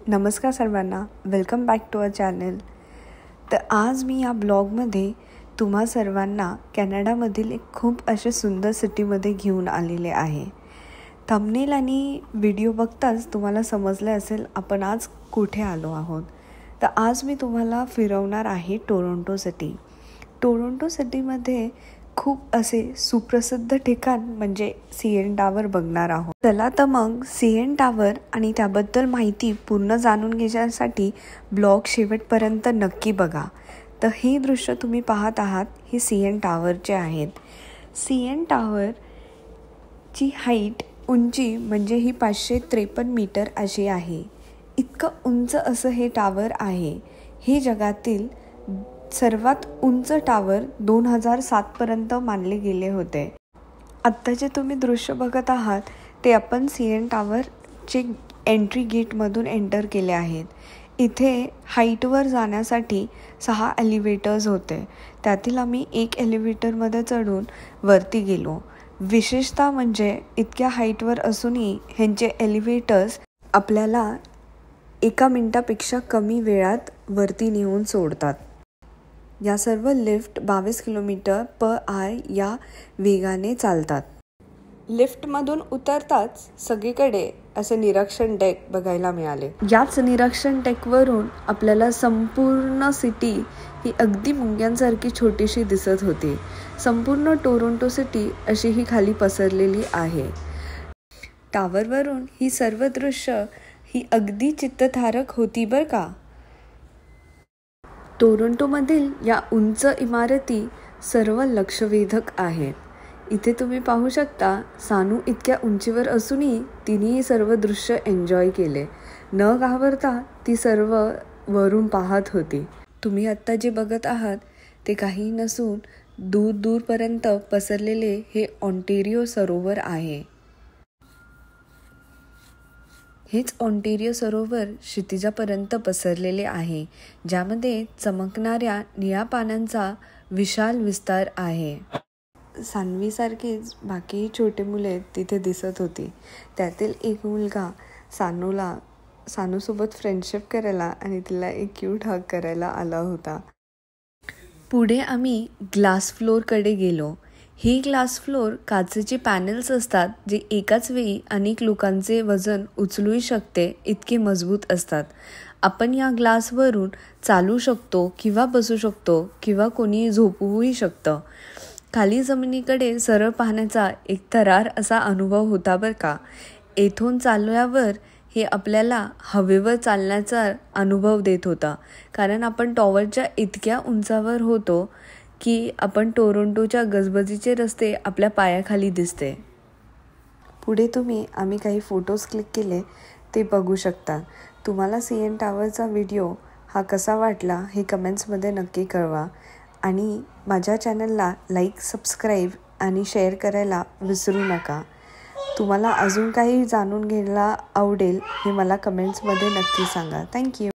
नमस्कार सर्वांना, welcome back to our channel. तर आज मी या ब्लॉगमध्ये तुम्हा सर्वांना कॅनडामधील एक खूप अशा सुंदर सिटीमध्ये घेऊन आलेले आहे. थंबनेल आणि व्हिडिओ बघताच तुम्हाला समजले असेल आपण आज कुठे आलो आहोत. तर आज मी तुम्हाला फिरवणार आहे टोरंटो सिटी. टोरंटो सिटीमध्ये खूप असे सुप्रसिद्ध ठिकाण म्हणजे CN टावर बघणार आहोत. चला तर मग CN टावर आणि त्याबद्दल माहिती पूर्ण जाणून घेण्यासाठी ब्लॉग शेवटपर्यंत नक्की बघा. तर हे दृश्य तुम्ही पाहत आहात हे CN टावरचे आहेत. CN टावरची हाईट उंची म्हणजे ही 553 मीटर अशी आहे. इतकं उंच असं हे टावर आहे. हे जगातील सर्वात उंच टावर 2007 पर्यंत मानले गेले होते. आत्ता जे तुम्ही दृश्य बघत आहात ते आपण CN टावरचे एंट्री गेटमधून एंटर केले आहेत. इथे हाईटवर जाण्यासाठी 6 एलिव्हेटर्स होते. त्यातील आम्ही एक एलिव्हेटरमध्ये चढून वरती गेलो. विशेषतः म्हणजे इतक्या हाईटवर असूनही ह्यांचे एलिव्हेटर्स आपल्याला 1 मिनिटापेक्षा कमी वेळात वरती नेऊन सोडतात. या सर्व लिफ्ट 22 किलोमीटर/आवर या वेगाने चालतात. लिफ्टमधून उतरताच सगळीकडे असे निरीक्षण डेक बघायला मिळाले. याच निरीक्षण डेकवरून आपल्याला संपूर्ण सिटी ही अगदी मुंग्यांसारखी छोटीशी दिसत होती. संपूर्ण टोरंटो सिटी अशी ही खाली पसरलेली आहे. टावरवरून ही सर्व दृश्य ही अगदी चित्तथारक होती बरं का. टोरंटोमधील या उंच इमारती सर्व लक्षवेधक आहेत. इथे तुम्ही पाहू शकता सानू इतक्या उंचीवर असूनही तिने सर्व दृश्य एन्जॉय केले. न घाबरता ती सर्व वरून पाहत होती. तुम्ही आत्ता जे बघत आहात ते काही नसून दूरपर्यंत पसरलेले हे ऑन्टेरियो सरोवर आहे. हेच ऑन्टेरियो सरोवर क्षितिजापर्यंत पसरलेले आहे, ज्यामध्ये चमकणाऱ्या निळ्या पाण्याचा विशाल विस्तार आहे. सान्वीसारखीच बाकीही छोटे मुले तिथे दिसत होती. त्यातील एक मुलगा सानूसोबत फ्रेंडशिप करायला आणि तिला एक क्यूट हग करायला आला होता. पुढे आम्ही ग्लास फ्लोअरकडे गेलो. ही ग्लास फ्लोअर काचेचे पॅनल्स असतात जे एकाच वेळी अनेक लोकांचे वजन उचलू शकते इतके मजबूत असतात. आपण या ग्लासवरून चालू शकतो किंवा बसू शकतो किंवा कोणी झोपूही शकतं. खाली जमिनीकडे सरळ पाहण्याचा एक थरार असा अनुभव होता बरं का. येथून चालल्यावर हे आपल्याला हवेवर चालण्याचा अनुभव देत होता, कारण आपण टॉवरच्या इतक्या उंचावर होतो की आपण टोरंटोच्या गजबजीचे रस्ते आपल्या पायाखाली दिसते. पुढे आम्ही काही फोटोज क्लिक केले ते बघू शकता. तुम्हाला CN टावरचा व्हिडिओ हा कसा वाटला हे कमेंट्समध्ये नक्की कळवा आणि माझ्या चॅनलला लाईक, सबस्क्राईब आणि शेअर करायला विसरू नका. तुम्हाला अजून काही जाणून घ्यायला आवडेल हे मला कमेंट्समध्ये नक्की सांगा. थँक्यू.